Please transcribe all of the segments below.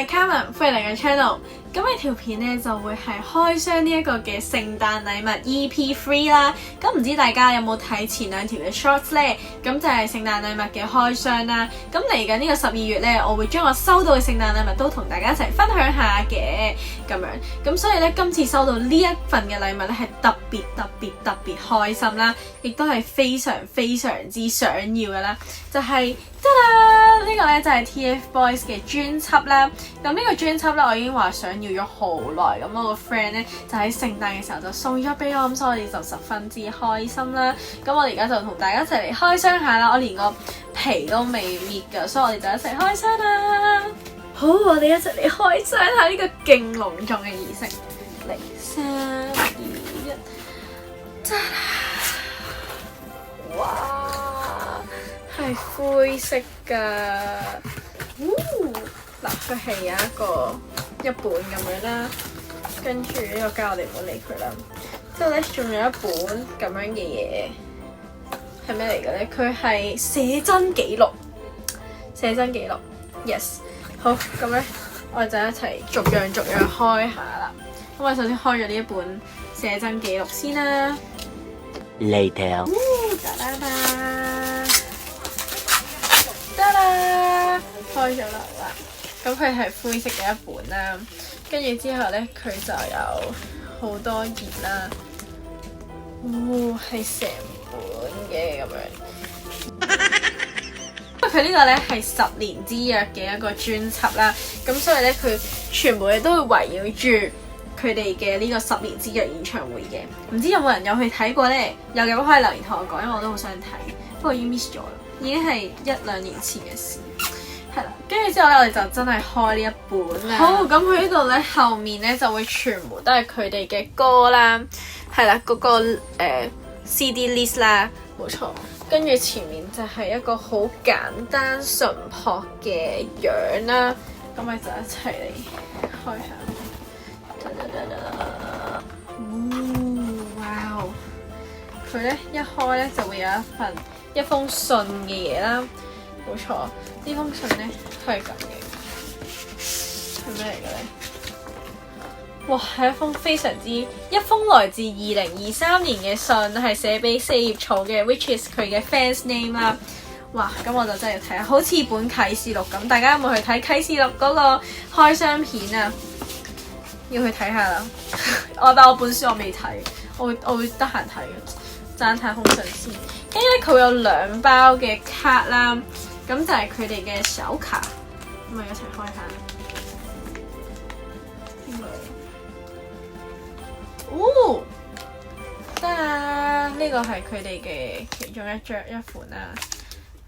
係 Carmen，歡迎嚟我 channel。咁呢條片咧就會係開箱呢一個嘅聖誕禮物 EP3 啦。咁唔知大家有冇睇前兩條嘅 shorts 咧？咁就係聖誕禮物嘅開箱啦。咁嚟緊呢個12月咧，我會將我收到嘅聖誕禮物都同大家一齊分享下嘅咁樣。咁所以咧，今次收到呢一份嘅禮物咧係特別開心啦，亦都係非常之想要嘅啦。就係得啦，呢個咧就係 TFBOYS 嘅專輯啦。咁呢個專輯咧，我已經話想要咗好耐。咁我個 friend 咧就喺聖誕嘅時候就送咗俾我，咁所以我哋就十分之開心啦。咁我哋而家就同大家一齊嚟開箱下啦。我連個皮都未搣㗎，所以我哋就一齊開箱啦。好，我哋一齊嚟開箱下呢個勁隆重嘅儀式。嚟，3、2、1，得啦！哇！係灰色㗎，嗱佢係有一本咁樣啦，跟住呢個膠我哋唔好理佢啦。之後咧仲有一本咁樣嘅嘢，係咩嚟嘅咧？佢係寫真記錄，yes。好，咁咧我哋就一齊逐樣開下啦。咁我首先開咗呢一本寫真記錄先啦。Later。得啦，開咗啦。咁佢係灰色嘅一本啦，跟住之後咧佢就有好多頁啦，係成本嘅咁樣。佢呢個咧係10年之約嘅一個專輯啦，咁所以咧佢全部嘢都會圍繞住佢哋嘅呢個10年之約演唱會嘅。唔知有冇人有去睇過咧？有嘅話可以留言同我講，因為我都好想睇，不過已經 miss 咗啦。已經係1-2年前嘅事，係啦。跟住之後咧，我哋就真係開呢一本啦。好，咁佢呢度咧後面咧就會全部都係佢哋嘅歌啦，係啦，嗰個CD list 啦，冇錯。跟住前面就係一個好簡單純樸嘅樣啦，咁咪就一齊嚟開下。哇！佢咧一開咧就會有一封信嘅嘢啦，冇錯，呢封信咧係咁嘅，係咩嚟嘅咧？哇，係一封來自2023年嘅信，係寫俾四葉草嘅 ，which is 佢嘅 fans name 啦。哇，咁我就真係要睇下，好似本啟示錄咁，大家有冇去睇啟示錄嗰個開箱片啊？要去睇下啦。但我本書我未睇，我會得閒睇嘅。讚下封信先，跟住咧佢會有2包嘅卡啦，咁就係佢哋嘅手卡，咁咪一齊開下。得啦，呢個係佢哋嘅其中一款啦。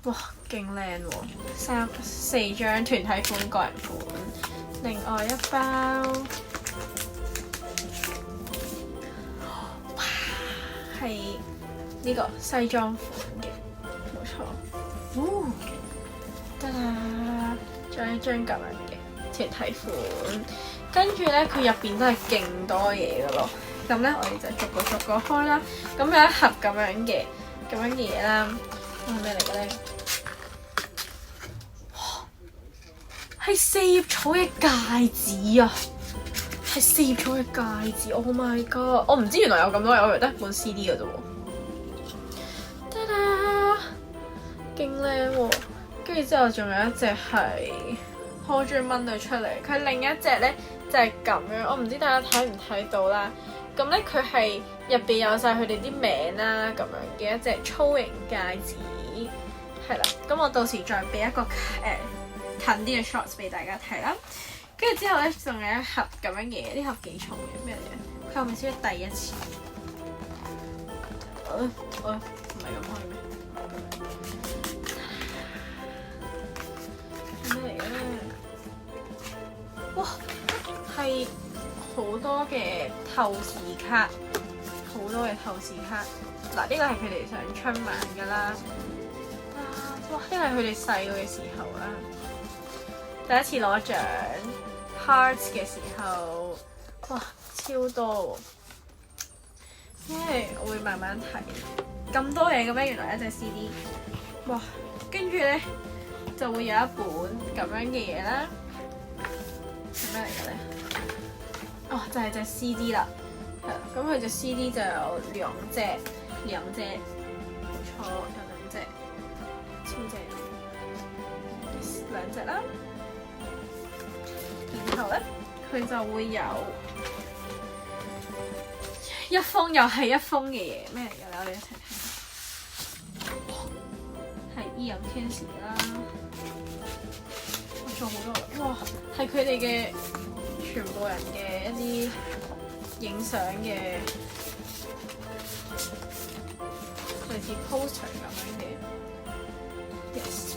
哇，勁靚喎，4張團體款、個人款，另外一包。係呢個西裝款嘅，冇錯。得啦，仲有一張咁樣嘅團體款，跟住咧佢入邊都係勁多嘢噶咯。咁咧我哋就逐個開啦。咁有一盒咁樣嘅嘢啦，係咩嚟嘅咧？係四葉草嘅戒指啊！係四葉草嘅戒指 ，Oh my god！ 我唔知原來有咁多嘢，我以為得一本 CD 嘅啫喎。得啦，勁靚喎！跟住之後仲有一隻係好中意掹佢出嚟，佢另一隻咧就係咁樣，我唔知大家睇唔睇到啦。咁咧佢係入邊有晒佢哋啲名啦，咁樣嘅一隻粗型戒指，係啦。咁我到時再俾一個近啲嘅 shots 俾大家睇啦。跟住之後咧，仲有一盒咁樣嘢，呢盒幾重嘅咩嚟嘅？佢後面先係第一次。唔係咁開咩？係咩嚟嘅咧？哇！係好多嘅透視卡，嗱，呢個係佢哋上春晚㗎啦。哇！呢個係佢哋細個嘅時候啦，第一次攞獎。Hearts 嘅時候，哇，超多喎！因為我會慢慢睇，咁多嘢嘅咩？原來一隻 CD， 哇！跟住咧就會有一本咁樣嘅嘢啦，係咩嚟嘅咧？哦，就係隻 CD 啦，係啦。咁佢隻 CD 就有兩隻，冇錯，有兩隻，超正，兩隻啦。然後咧，佢就會有一封又係一封嘅嘢，咩嚟嘅咧？我哋一齊睇下。係易烊千璽啦，我做好多，哇！係佢哋嘅全部人嘅一啲影相嘅類似 poster 咁樣嘅 ，yes，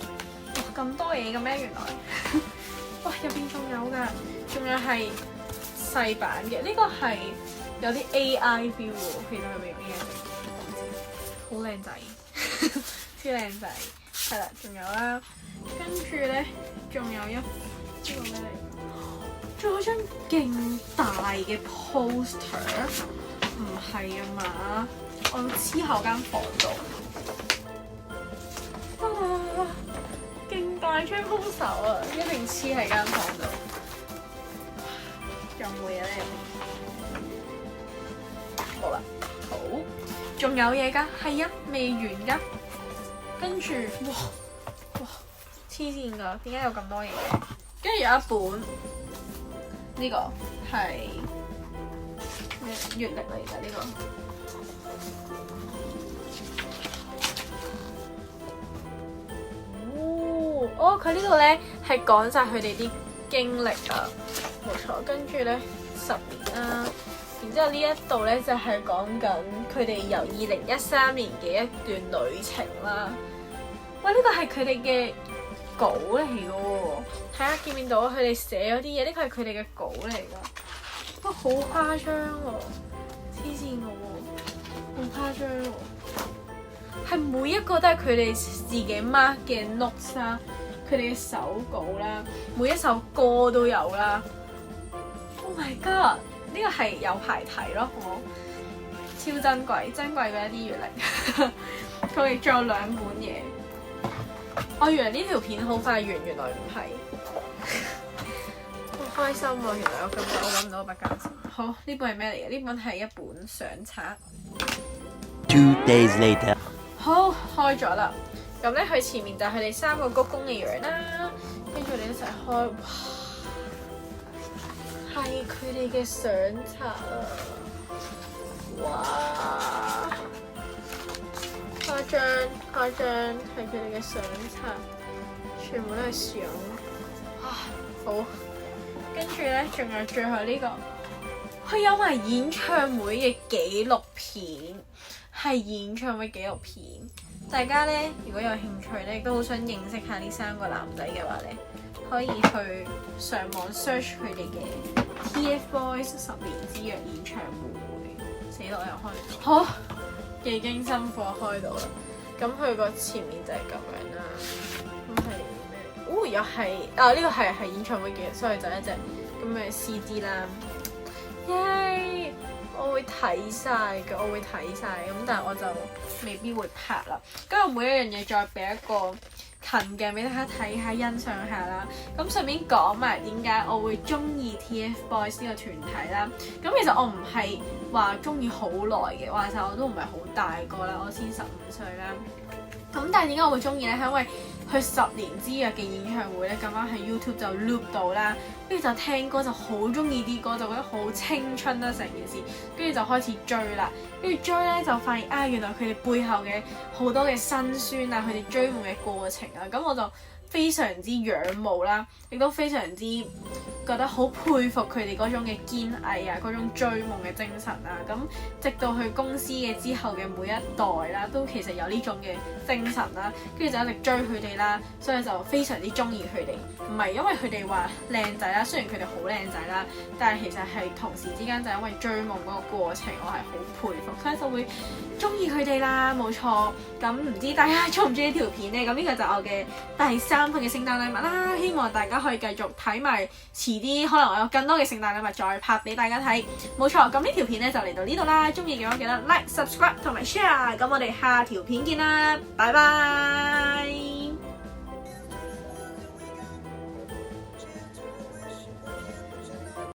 哇咁多嘢嘅咩？原來，哇入邊仲有㗎，仲有係細版嘅，呢個係有啲 AI feel 喎，佢哋係咪用 AI？ 好靚仔。超靚仔，係啦，仲有啦，跟住咧，仲有呢個咩嚟？仲有張勁大嘅 poster， 唔係啊嘛，我要黐後間房度，勁大張 poster 啊，一定黐喺間房度。仲有冇嘢咧？好啦，好，仲有嘢㗎，係啊，未完㗎。跟住，哇，黐線㗎！點解有咁多嘢嘅？跟住有一本，呢個係咩月曆嚟㗎？呢個哦，佢呢度咧係講晒佢哋啲經歷啊，冇錯。跟住咧10年啦，然之後呢一度咧就係講緊佢哋由2013年嘅一段旅程啦。哇！呢個係佢哋嘅稿嚟嘅喎，睇下見唔見到佢哋寫嗰啲嘢？呢個係佢哋嘅稿嚟㗎。哇！好誇張喎，黐線嘅喎，好誇張喎。係每一個都係佢哋自己 mark 嘅 notes 啦，佢哋嘅手稿啦，每一首歌都有啦。Oh my god！呢個係有排睇咯，我超珍貴嘅一啲月曆。佢哋仲有2本嘢。我以為呢條片好快完，原來唔係。好開心喎！原來我揾唔到個筆架先。好，呢本係咩嚟嘅？呢本係一本相冊。 2 days later。好，開咗啦。咁咧，佢前面就係佢哋3個鞠躬嘅樣啦，跟住我哋一齊開。哇！係佢哋嘅相冊啊！哇！誇張，係佢哋嘅相冊，全部都係相。好，跟住咧，仲有最後呢個，佢有埋演唱會嘅紀錄片，係演唱會紀錄片。大家咧，如果有興趣咧，都好想認識下呢3個男仔嘅話咧，可以去上網 search 佢哋嘅 TFBOYS 10年之約演唱會。死咯，我又開唔到。好。幾經辛苦開到啦，咁佢個前面就係咁樣啦。咁係咩？哦，又係呢個係演唱會嘅，所以就一隻咁嘅 CD 啦。耶！我會睇晒嘅，咁但係我就未必會拍啦。跟住每一樣嘢再俾一個近鏡俾大家睇下、欣賞下啦。咁順便講埋點解我會中意 TFBOYS 呢個團體啦。咁其實我唔係話中意好耐嘅，話晒我都唔係好大個啦，我先15歲啦。咁但係點解我會中意咧？係因為佢10年之約嘅演唱會咧，咁啱喺 YouTube 就 loop 到啦，跟住就聽歌就好中意啲歌，就覺得好青春啦成件事，跟住就開始追啦，跟住追咧就發現原來佢哋背後嘅好多嘅辛酸啊，佢哋追夢嘅過程啊，咁我就非常之仰慕啦，亦都非常之覺得好佩服佢哋嗰種嘅堅毅啊，嗰種追夢嘅精神啊，咁直到去公司嘅之後嘅每一代啦，都其實有呢種嘅精神啦，跟住就一直追佢哋啦，所以就非常之中意佢哋。唔係因為佢哋話靚仔啦，雖然佢哋好靚仔啦，但係其實係同時之間就因為追夢嗰個過程，我係好佩服，所以就會中意佢哋啦，冇錯。咁唔知大家中唔中意呢條片呢？咁呢個就係我嘅第3份嘅聖誕禮物啦，希望大家可以繼續睇埋，遲啲可能我有更多嘅聖誕禮物再拍俾大家睇。冇錯，咁呢條片呢就嚟到呢度啦，中意嘅話記得 like、subscribe 同埋 share。咁我哋下條片見啦，拜拜。